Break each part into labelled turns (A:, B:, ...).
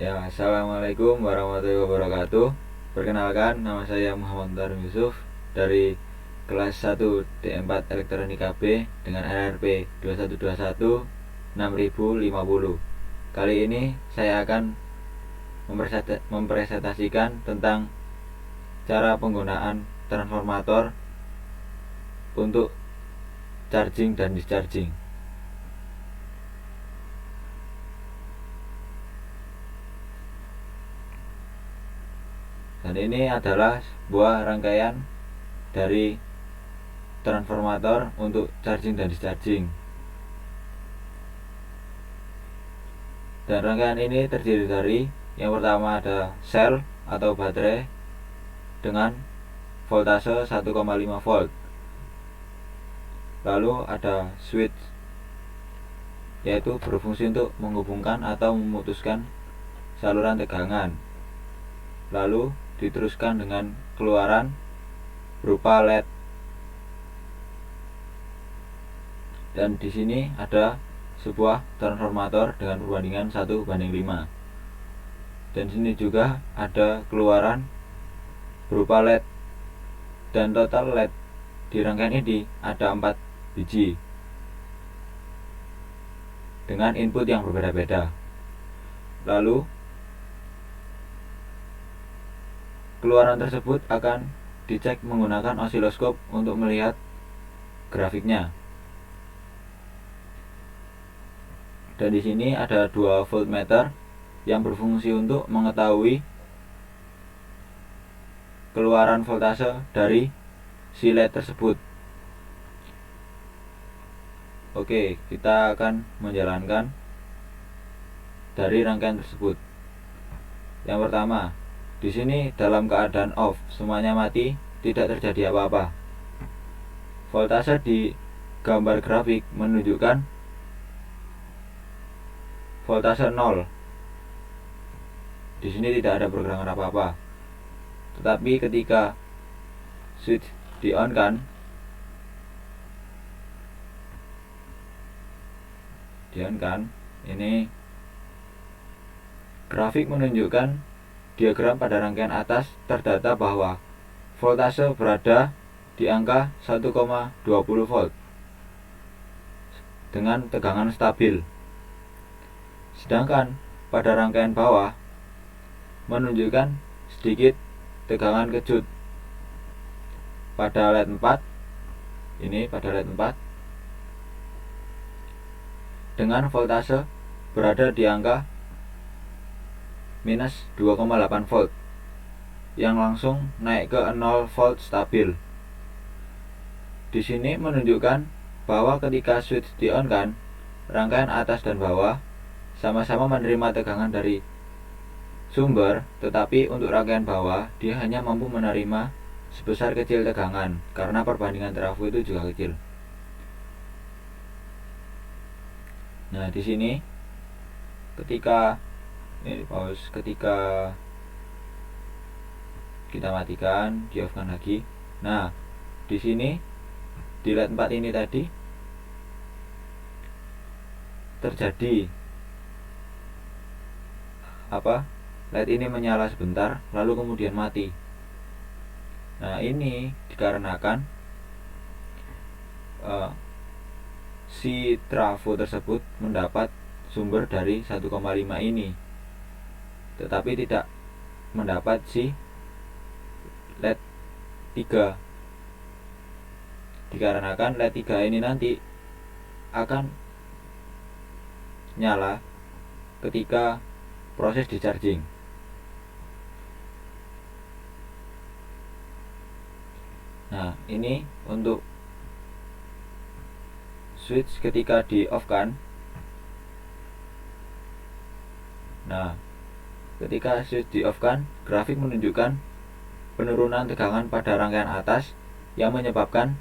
A: Ya, assalamualaikum warahmatullahi wabarakatuh. Perkenalkan, nama saya Muhammad Tarim Yusuf dari kelas 1 D4 Elektronika B dengan NRP 2121 6050. Kali ini saya akan mempresentasikan tentang cara penggunaan transformator untuk charging dan discharging. Dan ini adalah sebuah rangkaian dari transformator untuk charging dan discharging. Dan rangkaian ini terdiri dari yang pertama ada sel atau baterai dengan voltase 1,5 volt. Lalu ada switch, yaitu berfungsi untuk menghubungkan atau memutuskan saluran tegangan. Lalu diteruskan dengan keluaran berupa LED. Dan di sini ada sebuah transformator dengan perbandingan 1:5. Dan di sini juga ada keluaran berupa LED. Dan total LED di rangkaian ini ada 4 biji dengan input yang berbeda-beda. Lalu keluaran tersebut akan dicek menggunakan osiloskop untuk melihat grafiknya. Dan di sini ada 2 voltmeter yang berfungsi untuk mengetahui keluaran voltase dari si LED tersebut. Oke, kita akan menjalankan dari rangkaian tersebut. Yang pertama, di sini dalam keadaan off, semuanya mati, tidak terjadi apa-apa. Voltase di gambar grafik menunjukkan voltase 0. Di sini tidak ada pergerakan apa-apa. Tetapi ketika switch di-on-kan, ini grafik menunjukkan diagram pada rangkaian atas terdata bahwa voltase berada di angka 1,20 volt dengan tegangan stabil. Sedangkan pada rangkaian bawah menunjukkan sedikit tegangan kejut. Pada LED 4, pada LED 4 dengan voltase berada di angka minus 2,8 volt yang langsung naik ke 0 volt stabil. Di sini menunjukkan bahwa ketika switch di-on-kan, rangkaian atas dan bawah sama-sama menerima tegangan dari sumber, tetapi untuk rangkaian bawah dia hanya mampu menerima sebesar kecil tegangan karena perbandingan trafo itu juga kecil. Nah, di sini ketika kita matikan, di off kan lagi. Nah, di sini di LED 4 ini tadi terjadi LED ini menyala sebentar lalu kemudian mati. Nah, ini dikarenakan si trafo tersebut mendapat sumber dari 1,5 ini, tetapi tidak mendapat si LED 3. Dikarenakan LED 3 ini nanti akan nyala ketika proses di charging. Nah, ini untuk switch ketika di off kan. Nah, ketika switch di off kan, grafik menunjukkan penurunan tegangan pada rangkaian atas yang menyebabkan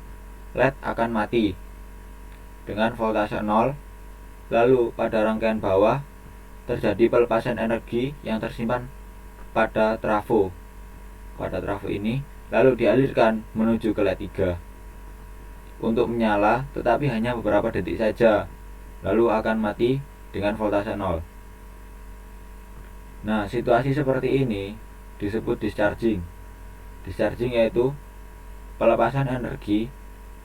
A: LED akan mati dengan voltase 0. Lalu pada rangkaian bawah terjadi pelepasan energi yang tersimpan pada trafo. Pada trafo ini lalu dialirkan menuju ke LED 3 untuk menyala, tetapi hanya beberapa detik saja, lalu akan mati dengan voltase 0. Nah, situasi seperti ini disebut discharging. Discharging yaitu pelepasan energi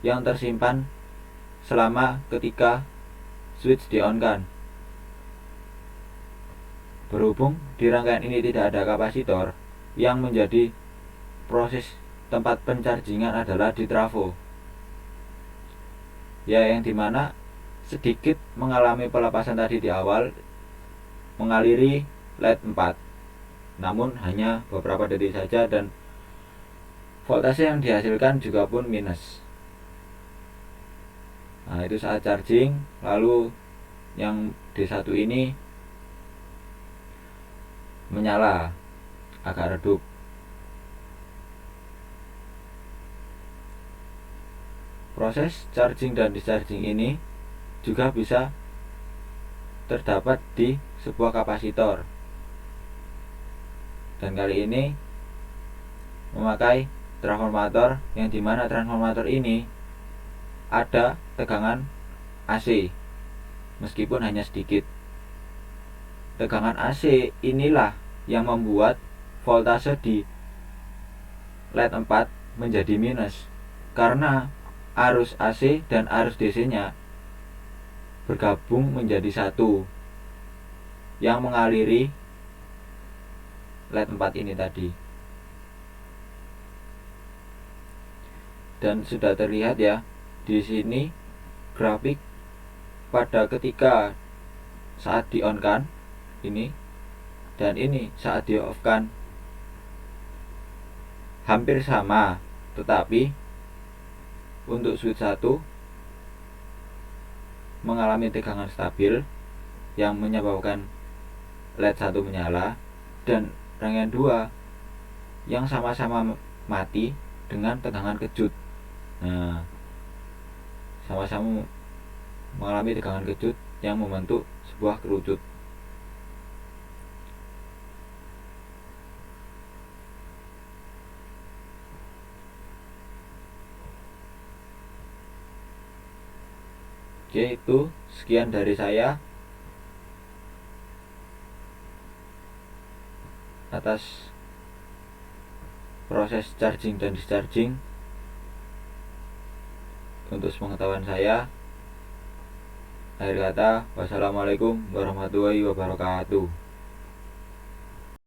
A: yang tersimpan selama ketika switch di-on-kan. Berhubung di rangkaian ini tidak ada kapasitor, yang menjadi proses tempat penchargingan adalah di trafo, ya, yang dimana sedikit mengalami pelepasan tadi di awal mengaliri LED 4, namun hanya beberapa detik saja, dan voltase yang dihasilkan juga pun minus. Nah, itu saat charging. Lalu yang D1 ini menyala, agak redup. Proses charging dan discharging ini juga bisa terdapat di sebuah kapasitor, dan kali ini memakai transformator, yang dimana transformator ini ada tegangan AC meskipun hanya sedikit. Tegangan AC inilah yang membuat voltase di LED 4 menjadi minus, karena arus AC dan arus DC nya bergabung menjadi satu yang mengaliri LED 4 ini tadi. Dan sudah terlihat ya di sini grafik pada ketika saat di-on-kan ini, dan ini saat di-off-kan hampir sama, tetapi untuk switch 1 mengalami tegangan stabil yang menyebabkan LED 1 menyala, dan rangkaian 2 yang sama-sama mati dengan tegangan kejut. Nah, sama-sama mengalami tegangan kejut yang membentuk sebuah kerucut. Oke, itu sekian dari saya atas proses charging dan discharging. Untuk pengetahuan saya, akhir kata, wassalamualaikum warahmatullahi wabarakatuh.